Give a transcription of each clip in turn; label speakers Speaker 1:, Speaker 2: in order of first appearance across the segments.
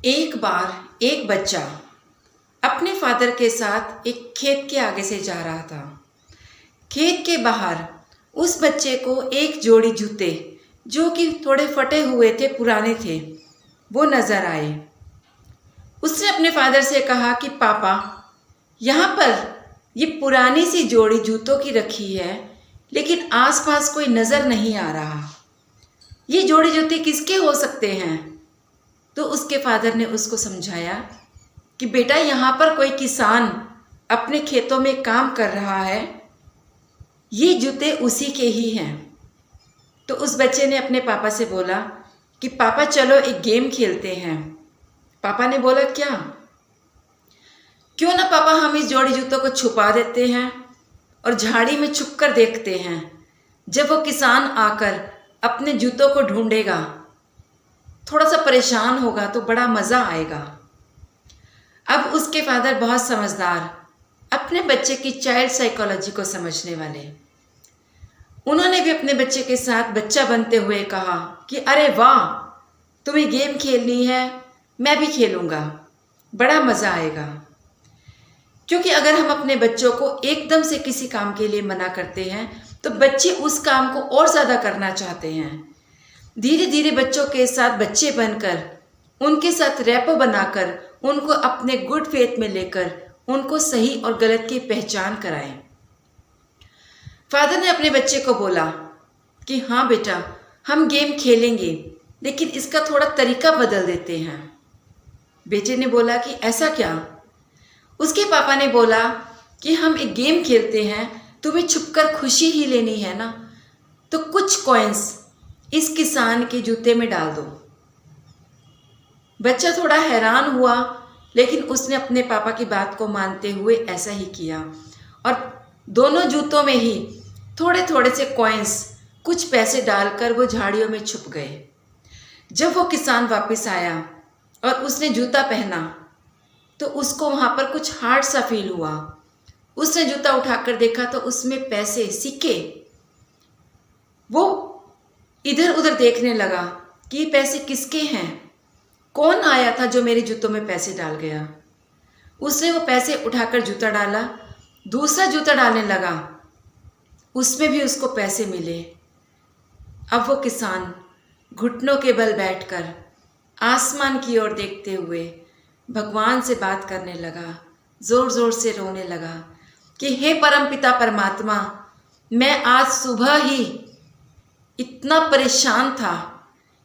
Speaker 1: एक बार एक बच्चा अपने फादर के साथ एक खेत के आगे से जा रहा था। खेत के बाहर उस बच्चे को एक जोड़ी जूते जो कि थोड़े फटे हुए थे, पुराने थे, वो नज़र आए। उसने अपने फादर से कहा कि पापा, यहाँ पर ये पुरानी सी जोड़ी जूतों की रखी है, लेकिन आसपास कोई नज़र नहीं आ रहा। ये जोड़ी जूते किसके हो सकते हैं? तो उसके फादर ने उसको समझाया कि बेटा, यहाँ पर कोई किसान अपने खेतों में काम कर रहा है, ये जूते उसी के ही हैं। तो उस बच्चे ने अपने पापा से बोला कि पापा चलो एक गेम खेलते हैं। पापा ने बोला क्या? क्यों ना पापा हम इस जोड़ी जूतों को छुपा देते हैं और झाड़ी में छुप कर देखते हैं। जब वो किसान आकर अपने जूतों को ढूंढेगा, थोड़ा सा परेशान होगा, तो बड़ा मज़ा आएगा। अब उसके फादर बहुत समझदार, अपने बच्चे की चाइल्ड साइकोलॉजी को समझने वाले, उन्होंने भी अपने बच्चे के साथ बच्चा बनते हुए कहा कि अरे वाह, तुम्हें गेम खेलनी है, मैं भी खेलूँगा, बड़ा मज़ा आएगा। क्योंकि अगर हम अपने बच्चों को एकदम से किसी काम के लिए मना करते हैं तो बच्चे उस काम को और ज़्यादा करना चाहते हैं। धीरे धीरे बच्चों के साथ बच्चे बनकर, उनके साथ रैपो बनाकर, उनको अपने गुड फेथ में लेकर उनको सही और गलत की पहचान कराएं। फादर ने अपने बच्चे को बोला कि हाँ बेटा, हम गेम खेलेंगे, लेकिन इसका थोड़ा तरीका बदल देते हैं। बेटे ने बोला कि ऐसा क्या? उसके पापा ने बोला कि हम एक गेम खेलते हैं, तुम्हें छुपकर खुशी ही लेनी है ना, तो कुछ कॉइन्स इस किसान के जूते में डाल दो। बच्चा थोड़ा हैरान हुआ, लेकिन उसने अपने पापा की बात को मानते हुए ऐसा ही किया और दोनों जूतों में ही थोड़े थोड़े से कॉइन्स, कुछ पैसे डालकर वो झाड़ियों में छुप गए। जब वो किसान वापस आया और उसने जूता पहना तो उसको वहाँ पर कुछ हार्ड सा फील हुआ। उसने जूता उठाकर देखा तो उसमें पैसे, सिक्के। वो इधर उधर देखने लगा कि ये पैसे किसके हैं, कौन आया था जो मेरे जूतों में पैसे डाल गया। उसने वो पैसे उठाकर जूता डाला, दूसरा जूता डालने लगा, उसमें भी उसको पैसे मिले। अब वो किसान घुटनों के बल बैठकर आसमान की ओर देखते हुए भगवान से बात करने लगा, ज़ोर ज़ोर से रोने लगा कि हे परमपिता परमात्मा, मैं आज सुबह ही इतना परेशान था,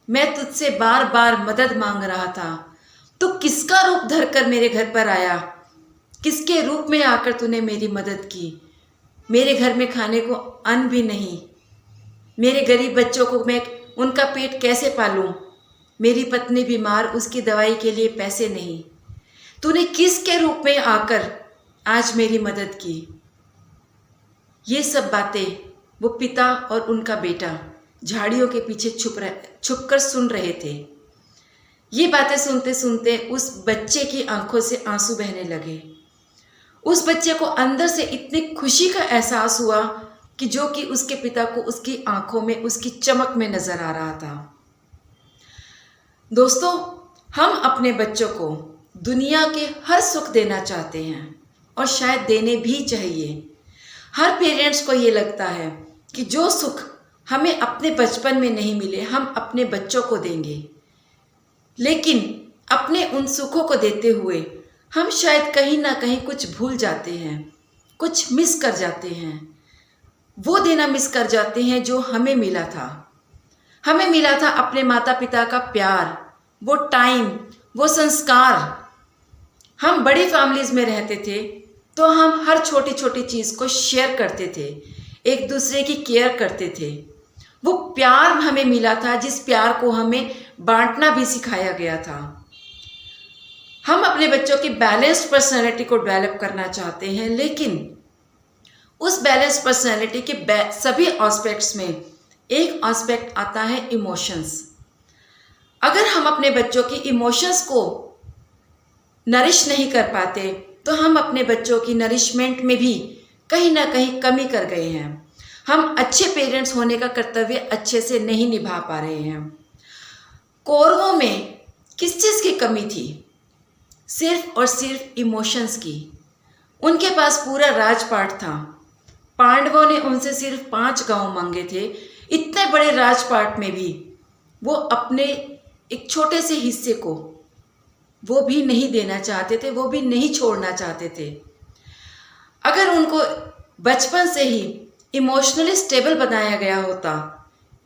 Speaker 1: मैं तुझसे बार बार मदद मांग रहा था, तो किसका रूप धरकर मेरे घर पर आया, किसके रूप में आकर तूने मेरी मदद की। मेरे घर में खाने को अन्न भी नहीं, मेरे गरीब बच्चों को मैं उनका पेट कैसे पालूं, मेरी पत्नी बीमार, उसकी दवाई के लिए पैसे नहीं। तूने किसके रूप में आकर आज मेरी मदद की। ये सब बातें वो पिता और उनका बेटा झाड़ियों के पीछे छुपकर सुन रहे थे। ये बातें सुनते सुनते उस बच्चे की आंखों से आंसू बहने लगे। उस बच्चे को अंदर से इतनी खुशी का एहसास हुआ कि जो कि उसके पिता को उसकी आंखों में, उसकी चमक में नजर आ रहा था। दोस्तों, हम अपने बच्चों को दुनिया के हर सुख देना चाहते हैं और शायद देने भी चाहिए। हर पेरेंट्स को ये लगता है कि जो सुख हमें अपने बचपन में नहीं मिले, हम अपने बच्चों को देंगे। लेकिन अपने उन सुखों को देते हुए हम शायद कहीं ना कहीं कुछ भूल जाते हैं, कुछ मिस कर जाते हैं। वो देना मिस कर जाते हैं जो हमें मिला था। हमें मिला था अपने माता पिता का प्यार, वो टाइम, वो संस्कार। हम बड़ी फैमिलीज में रहते थे तो हम हर छोटी छोटी चीज़ को शेयर करते थे, एक दूसरे की केयर करते थे। वो प्यार हमें मिला था जिस प्यार को हमें बांटना भी सिखाया गया था। हम अपने बच्चों की बैलेंस्ड पर्सनैलिटी को डेवलप करना चाहते हैं, लेकिन उस बैलेंस्ड पर्सनैलिटी के सभी एस्पेक्ट्स में एक एस्पेक्ट आता है इमोशंस। अगर हम अपने बच्चों की इमोशंस को नरिश नहीं कर पाते तो हम अपने बच्चों की नरिशमेंट में भी कहीं ना कहीं कमी कर गए हैं। हम अच्छे पेरेंट्स होने का कर्तव्य अच्छे से नहीं निभा पा रहे हैं। कौरवों में किस चीज़ की कमी थी? सिर्फ और सिर्फ इमोशंस की। उनके पास पूरा राजपाट था। पांडवों ने उनसे सिर्फ 5 गांव मांगे थे। इतने बड़े राजपाट में भी वो अपने एक छोटे से हिस्से को वो भी नहीं देना चाहते थे, वो भी नहीं छोड़ना चाहते थे। अगर उनको बचपन से ही इमोशनली स्टेबल बनाया गया होता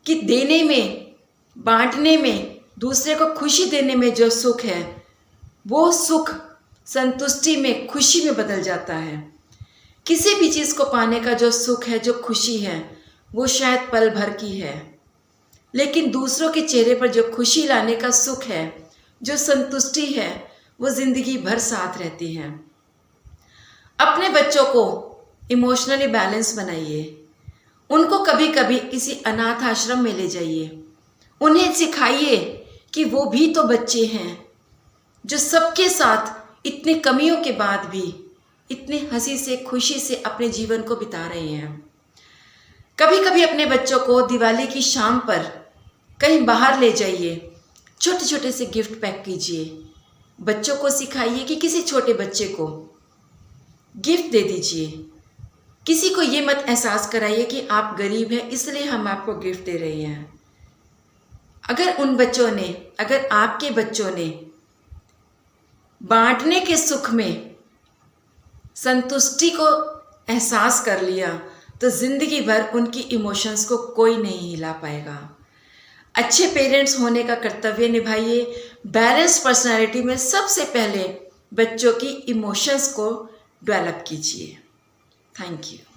Speaker 1: कि देने में, बांटने में, दूसरे को खुशी देने में जो सुख है, वो सुख संतुष्टि में, खुशी में बदल जाता है। किसी भी चीज़ को पाने का जो सुख है, जो खुशी है, वो शायद पल भर की है, लेकिन दूसरों के चेहरे पर जो खुशी लाने का सुख है, जो संतुष्टि है, वो ज़िंदगी भर साथ रहती है। अपने बच्चों को इमोशनली बैलेंस बनाइए। उनको कभी कभी किसी अनाथ आश्रम में ले जाइए। उन्हें सिखाइए कि वो भी तो बच्चे हैं, जो सबके साथ इतनी कमियों के बाद भी इतनी हंसी से, खुशी से अपने जीवन को बिता रहे हैं। कभी कभी अपने बच्चों को दिवाली की शाम पर कहीं बाहर ले जाइए, छोटे छोटे से गिफ्ट पैक कीजिए। बच्चों को सिखाइए कि किसी छोटे बच्चे को गिफ्ट दे दीजिए। किसी को ये मत एहसास कराइए कि आप गरीब हैं इसलिए हम आपको गिफ्ट दे रहे हैं। अगर आपके बच्चों ने बांटने के सुख में संतुष्टि को एहसास कर लिया, तो ज़िंदगी भर उनकी इमोशंस को कोई नहीं हिला पाएगा। अच्छे पेरेंट्स होने का कर्तव्य निभाइए। बैलेंस पर्सनालिटी में सबसे पहले बच्चों की इमोशंस को डेवलप कीजिए। Thank you.